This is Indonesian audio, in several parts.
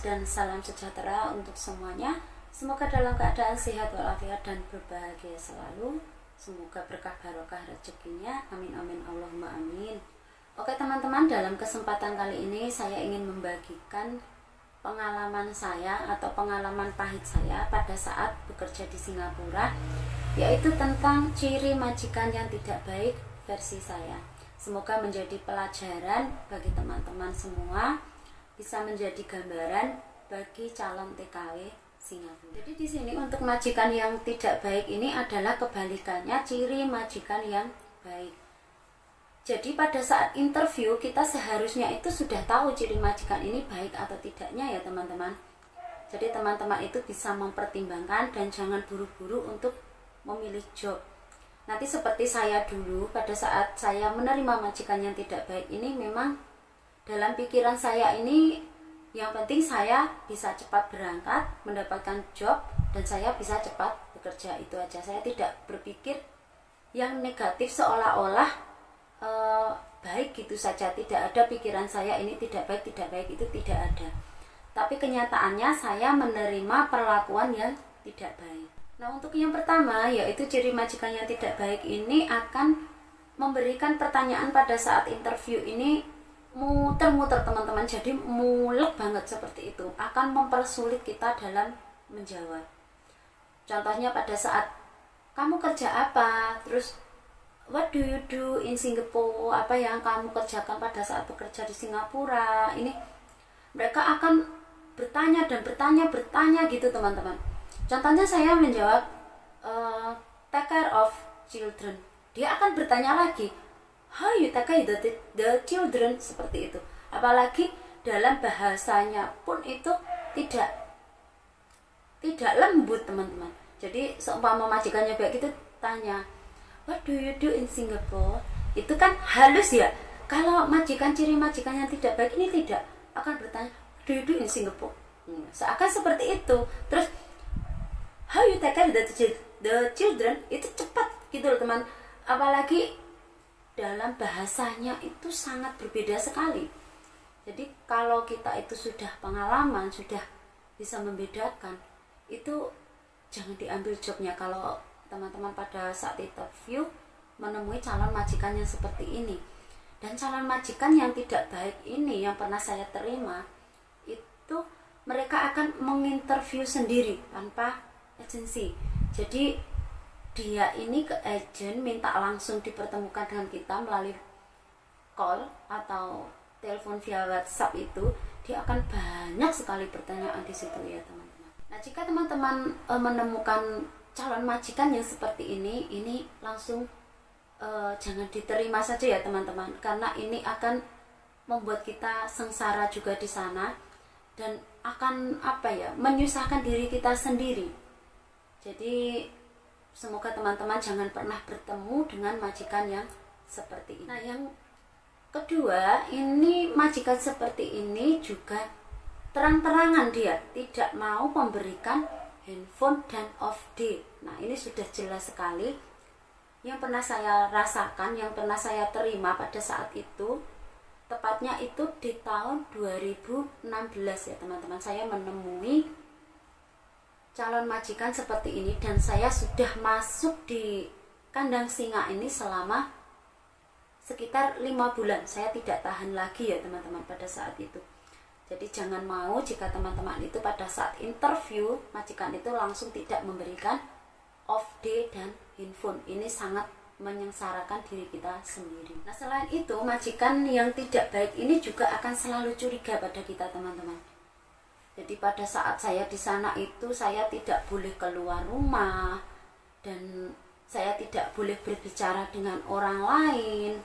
dan salam sejahtera untuk semuanya. Semoga dalam keadaan sehat walafiat dan berbahagia selalu. Semoga berkah barokah rezekinya. Amin amin Allahumma amin. Oke teman-teman, dalam kesempatan kali ini saya ingin membagikan pengalaman saya atau pengalaman pahit saya pada saat bekerja di Singapura, yaitu tentang ciri majikan yang tidak baik versi saya. Semoga menjadi pelajaran bagi teman-teman semua, bisa menjadi gambaran bagi calon TKW Singapura. Jadi di sini untuk majikan yang tidak baik ini adalah kebalikannya ciri majikan yang baik. Jadi pada saat interview kita seharusnya itu sudah tahu ciri majikan ini baik atau tidaknya ya teman-teman. Jadi teman-teman itu bisa mempertimbangkan dan jangan buru-buru untuk memilih job. Nanti seperti saya dulu pada saat saya menerima majikan yang tidak baik ini, memang dalam pikiran saya ini yang penting saya bisa cepat berangkat, mendapatkan job, dan saya bisa cepat bekerja, itu aja. Saya tidak berpikir yang negatif seolah-olah baik gitu saja. Tidak ada pikiran saya ini tidak baik itu tidak ada. Tapi kenyataannya saya menerima perlakuan yang tidak baik. Nah untuk yang pertama, yaitu ciri majikan yang tidak baik ini akan memberikan pertanyaan pada saat interview ini muter-muter teman-teman, jadi mulek banget seperti itu, akan mempersulit kita dalam menjawab. Contohnya pada saat kamu kerja apa, terus what do you do in Singapore, apa yang kamu kerjakan pada saat bekerja di Singapura. Ini mereka akan bertanya dan bertanya gitu teman-teman. Contohnya saya menjawab take care of children, dia akan bertanya lagi how you take care the children, seperti itu. Apalagi dalam bahasanya pun itu tidak lembut teman-teman. Jadi seumpama majikannya baik itu tanya what do you do in Singapore, itu kan halus ya. Kalau majikan, ciri majikan yang tidak baik ini tidak akan bertanya what do you do in Singapore, seakan seperti itu. Terus how you take care the children, itu cepat gitu loh teman. Apalagi dalam bahasanya itu sangat berbeda sekali. Jadi kalau kita itu sudah pengalaman, sudah bisa membedakan, itu jangan diambil jobnya kalau teman-teman pada saat interview menemui calon majikan yang seperti ini. Dan calon majikan yang tidak baik ini yang pernah saya terima, itu mereka akan menginterview sendiri tanpa agensi. Jadi dia ini ke agen minta langsung dipertemukan dengan kita melalui call atau telepon via WhatsApp, itu dia akan banyak sekali pertanyaan di situ ya teman-teman. Nah jika teman-teman menemukan calon majikan yang seperti ini langsung jangan diterima saja ya teman-teman, karena ini akan membuat kita sengsara juga di sana dan akan menyusahkan diri kita sendiri. Jadi semoga teman-teman jangan pernah bertemu dengan majikan yang seperti ini. Nah yang kedua, ini majikan seperti ini juga terang-terangan dia tidak mau memberikan handphone dan off day. Nah ini sudah jelas sekali yang pernah saya rasakan, yang pernah saya terima pada saat itu. Tepatnya itu di tahun 2016 ya teman-teman, saya menemui calon majikan seperti ini, dan saya sudah masuk di kandang singa ini selama sekitar 5 bulan. Saya tidak tahan lagi ya teman-teman pada saat itu. Jadi jangan mau jika teman-teman itu pada saat interview majikan itu langsung tidak memberikan off day dan handphone. Ini sangat menyengsarakan diri kita sendiri. Nah selain itu, majikan yang tidak baik ini juga akan selalu curiga pada kita teman-teman. Jadi pada saat saya di sana itu saya tidak boleh keluar rumah, dan saya tidak boleh berbicara dengan orang lain.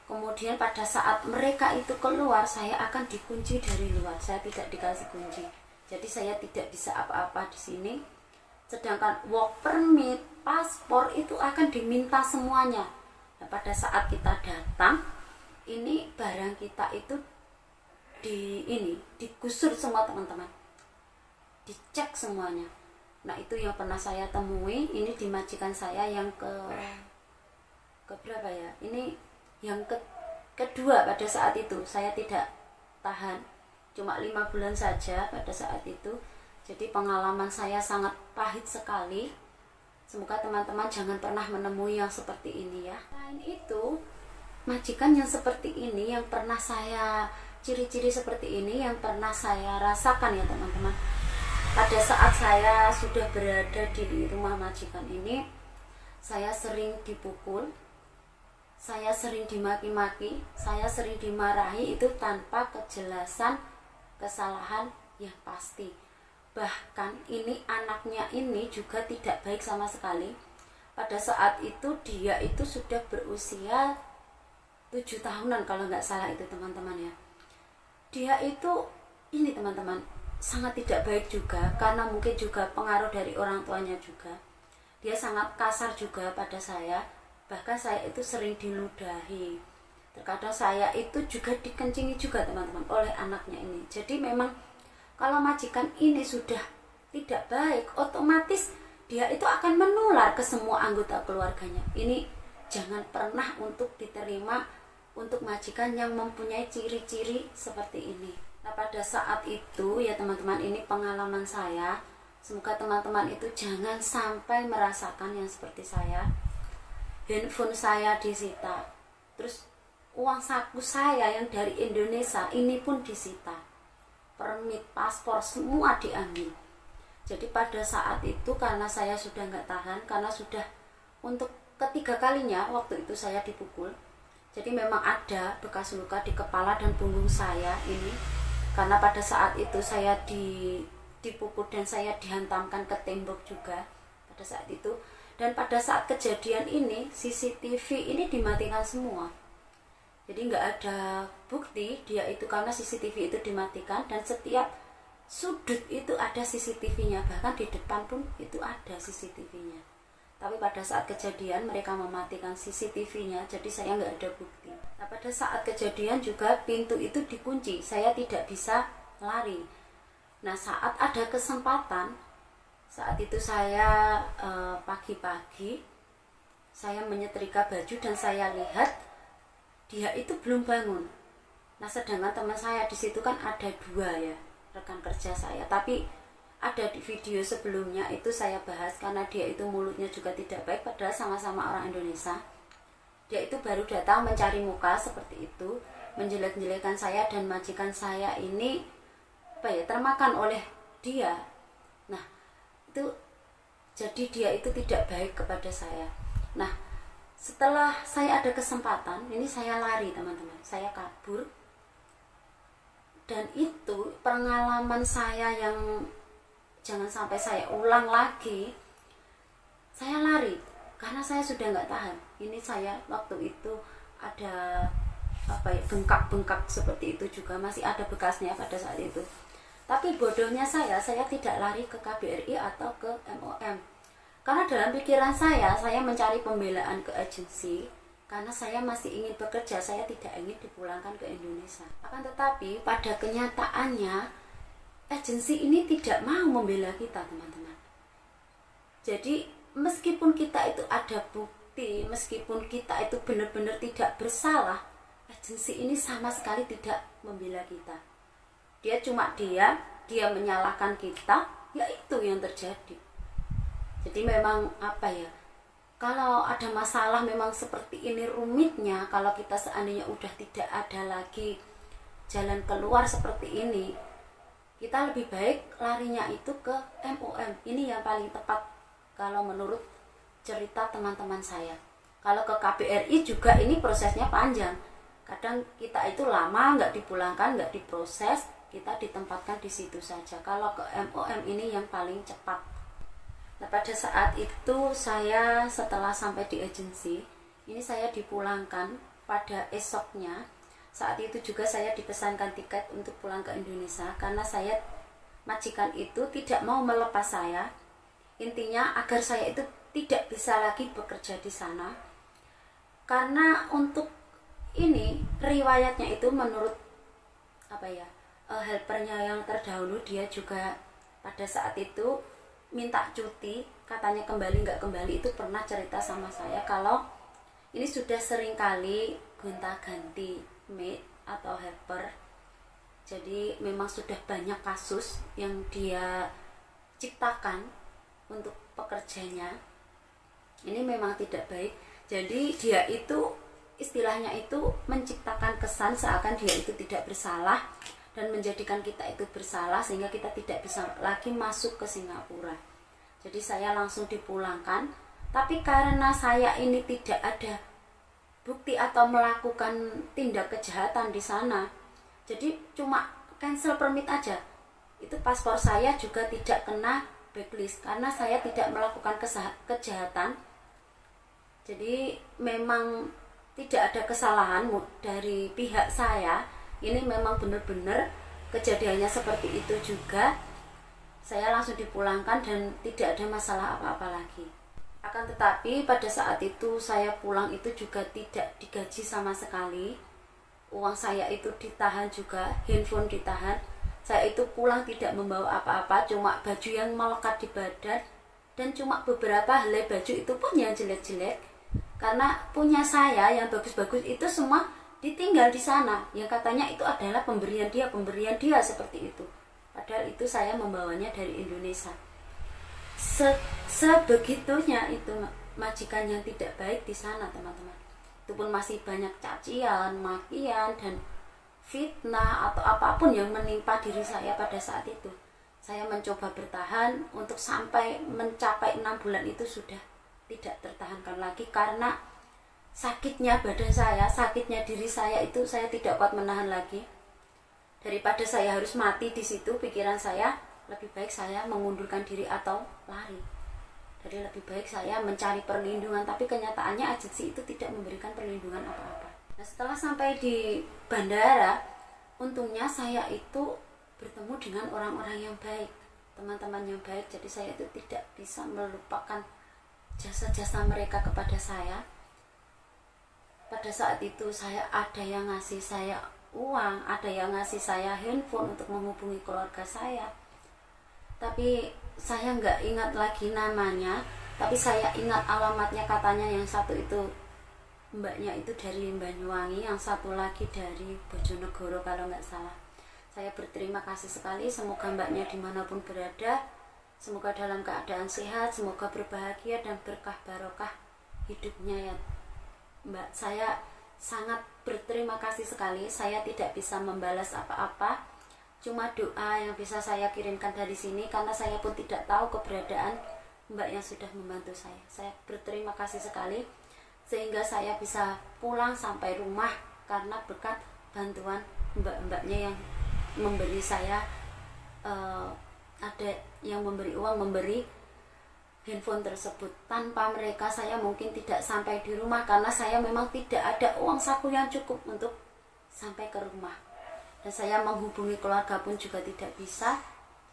Kemudian pada saat mereka itu keluar, saya akan dikunci dari luar. Saya tidak dikasih kunci. Jadi saya tidak bisa apa-apa di sini. Sedangkan work permit, paspor itu akan diminta semuanya. Nah, pada saat kita datang, ini barang kita itu digusur semua teman-teman, dicek semuanya. Nah itu yang pernah saya temui, ini di majikan saya yang ke berapa ya, ini yang kedua pada saat itu. Saya tidak tahan cuma 5 bulan saja pada saat itu. Jadi pengalaman saya sangat pahit sekali. Semoga teman-teman jangan pernah menemui yang seperti ini ya. Selain itu, majikan yang seperti ini yang pernah saya, ciri-ciri seperti ini yang pernah saya rasakan ya teman-teman. Pada saat saya sudah berada di rumah majikan ini, saya sering dipukul, saya sering dimaki-maki, saya sering dimarahi, itu tanpa kejelasan kesalahan yang pasti. Bahkan ini anaknya ini juga tidak baik sama sekali. Pada saat itu dia itu sudah berusia 7 tahunan kalau nggak salah itu teman-teman ya. Dia itu ini teman-teman sangat tidak baik juga, karena mungkin juga pengaruh dari orang tuanya juga. Dia sangat kasar juga pada saya, bahkan saya itu sering diludahi. Terkadang saya itu juga dikencingi juga teman-teman oleh anaknya ini. Jadi memang kalau majikan ini sudah tidak baik, otomatis dia itu akan menular ke semua anggota keluarganya. Ini jangan pernah untuk diterima untuk majikan yang mempunyai ciri-ciri seperti ini. Nah pada saat itu ya teman-teman, ini pengalaman saya. Semoga teman-teman itu jangan sampai merasakan yang seperti saya. Handphone saya disita, terus uang saku saya yang dari Indonesia ini pun disita, permit, paspor, semua diambil. Jadi pada saat itu karena saya sudah nggak tahan, karena sudah untuk ketiga kalinya waktu itu saya dipukul. Jadi memang ada bekas luka di kepala dan punggung saya ini, karena pada saat itu saya dipukul dan saya dihantamkan ke tembok juga pada saat itu. Dan pada saat kejadian ini CCTV ini dimatikan semua. Jadi nggak ada bukti dia itu, karena CCTV itu dimatikan dan setiap sudut itu ada CCTV-nya, bahkan di depan pun itu ada CCTV-nya. Tapi pada saat kejadian mereka mematikan CCTV-nya, jadi saya nggak ada bukti. Nah pada saat kejadian juga pintu itu dikunci, saya tidak bisa lari. Nah saat ada kesempatan, saat itu saya pagi-pagi saya menyetrika baju dan saya lihat dia itu belum bangun. Nah sedangkan teman saya di situ kan ada 2 ya, rekan kerja saya. Tapi ada di video sebelumnya itu saya bahas, karena dia itu mulutnya juga tidak baik, padahal sama-sama orang Indonesia. Dia itu baru datang mencari muka seperti itu, menjelek-jelekan saya, dan majikan saya ini termakan oleh dia. Nah itu jadi dia itu tidak baik kepada saya. Nah setelah saya ada kesempatan ini, saya lari teman-teman, saya kabur. Dan itu pengalaman saya yang jangan sampai saya ulang lagi. Saya lari karena saya sudah nggak tahan. Ini saya waktu itu ada bengkak-bengkak seperti itu juga, masih ada bekasnya pada saat itu. Tapi bodohnya saya tidak lari ke KBRI atau ke MOM, karena dalam pikiran saya mencari pembelaan ke agensi, karena saya masih ingin bekerja, saya tidak ingin dipulangkan ke Indonesia. Akan tetapi pada kenyataannya agensi ini tidak mau membela kita teman-teman. Jadi meskipun kita itu ada bukti, meskipun kita itu benar-benar tidak bersalah, agensi ini sama sekali tidak membela kita. Dia cuma dia menyalahkan kita, ya itu yang terjadi. Jadi memang kalau ada masalah memang seperti ini rumitnya. Kalau kita seandainya udah tidak ada lagi jalan keluar seperti ini, kita lebih baik larinya itu ke MOM. Ini yang paling tepat kalau menurut cerita teman-teman saya. Kalau ke KBRI juga ini prosesnya panjang. Kadang kita itu lama nggak dipulangkan, nggak diproses, kita ditempatkan di situ saja. Kalau ke MOM ini yang paling cepat. Nah pada saat itu saya setelah sampai di agensi, ini saya dipulangkan pada esoknya. Saat itu juga saya dipesankan tiket untuk pulang ke Indonesia, karena majikan itu tidak mau melepas saya. Intinya agar saya itu tidak bisa lagi bekerja di sana. Karena untuk ini riwayatnya itu menurut helpernya yang terdahulu, dia juga pada saat itu minta cuti, katanya kembali nggak kembali. Itu pernah cerita sama saya kalau ini sudah sering kali gonta-ganti maid atau helper. Jadi memang sudah banyak kasus yang dia ciptakan untuk pekerjanya. Ini memang tidak baik. Jadi dia itu istilahnya itu menciptakan kesan seakan dia itu tidak bersalah dan menjadikan kita itu bersalah sehingga kita tidak bisa lagi masuk ke Singapura. Jadi saya langsung dipulangkan. Tapi karena saya ini tidak ada bukti atau melakukan tindak kejahatan di sana, jadi cuma cancel permit aja. Itu paspor saya juga tidak kena blacklist karena saya tidak melakukan kejahatan. Jadi memang tidak ada kesalahan dari pihak saya. Ini memang benar-benar kejadiannya seperti itu juga. Saya langsung dipulangkan dan tidak ada masalah apa-apa lagi. Akan tetapi pada saat itu saya pulang itu juga tidak digaji sama sekali. Uang saya itu ditahan juga, handphone ditahan. Saya itu pulang tidak membawa apa-apa, cuma baju yang melekat di badan dan cuma beberapa helai baju itu pun yang jelek-jelek. Karena punya saya yang bagus-bagus itu semua ditinggal di sana. Yang katanya itu adalah pemberian dia seperti itu. Padahal itu saya membawanya dari Indonesia. Sebegitunya itu majikan yang tidak baik di sana, teman-teman. Itu pun masih banyak cacian, makian dan fitnah atau apapun yang menimpa diri saya pada saat itu. Saya mencoba bertahan untuk sampai mencapai 6 bulan itu sudah tidak tertahankan lagi karena sakitnya badan saya, sakitnya diri saya itu saya tidak kuat menahan lagi. Daripada saya harus mati di situ, pikiran saya lebih baik saya mengundurkan diri atau lari. Jadi lebih baik saya mencari perlindungan, tapi kenyataannya agensi itu tidak memberikan perlindungan apa-apa. Nah, setelah sampai di bandara, untungnya saya itu bertemu dengan orang-orang yang baik, teman-teman yang baik. Jadi saya itu tidak bisa melupakan jasa-jasa mereka kepada saya. Pada saat itu saya ada yang ngasih saya uang, ada yang ngasih saya handphone untuk menghubungi keluarga saya. Tapi saya nggak ingat lagi namanya, tapi saya ingat alamatnya. Katanya yang satu itu mbaknya itu dari Banyuwangi, yang satu lagi dari Bojonegoro kalau nggak salah. Saya berterima kasih sekali, semoga mbaknya dimanapun berada, semoga dalam keadaan sehat, semoga berbahagia dan berkah barokah hidupnya ya mbak. Saya sangat berterima kasih sekali. Saya tidak bisa membalas apa-apa, cuma doa yang bisa saya kirimkan dari sini karena saya pun tidak tahu keberadaan mbak yang sudah membantu saya. Saya berterima kasih sekali sehingga saya bisa pulang sampai rumah karena berkat bantuan mbak-mbaknya yang memberi saya ada yang memberi uang, memberi handphone tersebut. Tanpa mereka saya mungkin tidak sampai di rumah karena saya memang tidak ada uang saku yang cukup untuk sampai ke rumah. Dan saya menghubungi keluarga pun juga tidak bisa.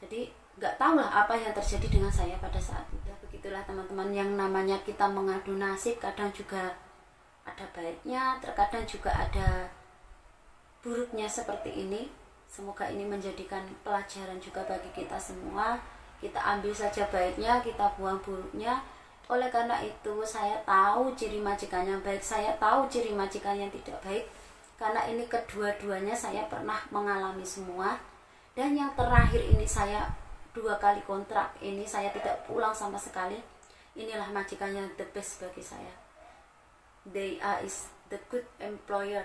Jadi nggak tahulah apa yang terjadi dengan saya pada saat itu. Begitulah teman-teman, yang namanya kita mengadu nasib kadang juga ada baiknya, terkadang juga ada buruknya seperti ini. Semoga ini menjadikan pelajaran juga bagi kita semua. Kita ambil saja baiknya, kita buang buruknya. Oleh karena itu saya tahu ciri majikan yang baik, saya tahu ciri majikan yang tidak baik. Karena ini kedua-duanya saya pernah mengalami semua. Dan yang terakhir ini saya 2 kali kontrak, ini saya tidak pulang sama sekali. Inilah majikan yang the best bagi saya. They are is the good employer.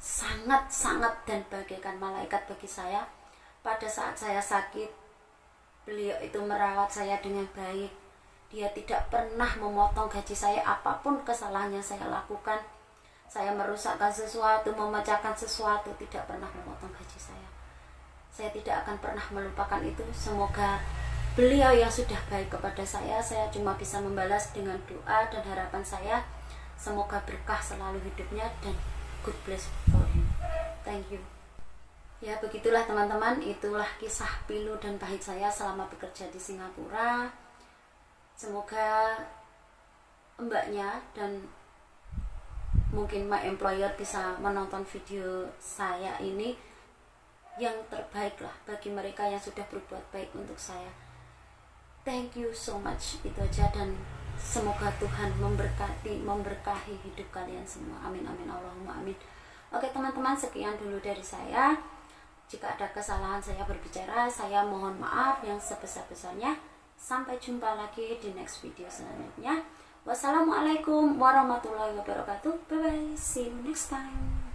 Sangat-sangat dan bagaikan malaikat bagi saya. Pada saat saya sakit, beliau itu merawat saya dengan baik. Dia tidak pernah memotong gaji saya, apapun kesalahan yang saya lakukan. Saya merusakkan sesuatu, memecahkan sesuatu, tidak pernah memotong gaji saya. Saya tidak akan pernah melupakan itu. Semoga beliau yang sudah baik kepada saya cuma bisa membalas dengan doa dan harapan saya. Semoga berkah selalu hidupnya dan good bless for him. Thank you. Ya, begitulah teman-teman, itulah kisah pilu dan pahit saya selama bekerja di Singapura. Semoga mbaknya dan mungkin my employer bisa menonton video saya ini yang terbaik lah bagi mereka yang sudah berbuat baik untuk saya. Thank you so much, itu aja, dan semoga Tuhan memberkahi hidup kalian semua. Amin amin Allahumma amin. Oke teman-teman, sekian dulu dari saya. Jika ada kesalahan saya berbicara, saya mohon maaf yang sebesar-besarnya. Sampai jumpa lagi di next video selanjutnya. Wassalamualaikum warahmatullahi wabarakatuh. Bye bye. See you next time.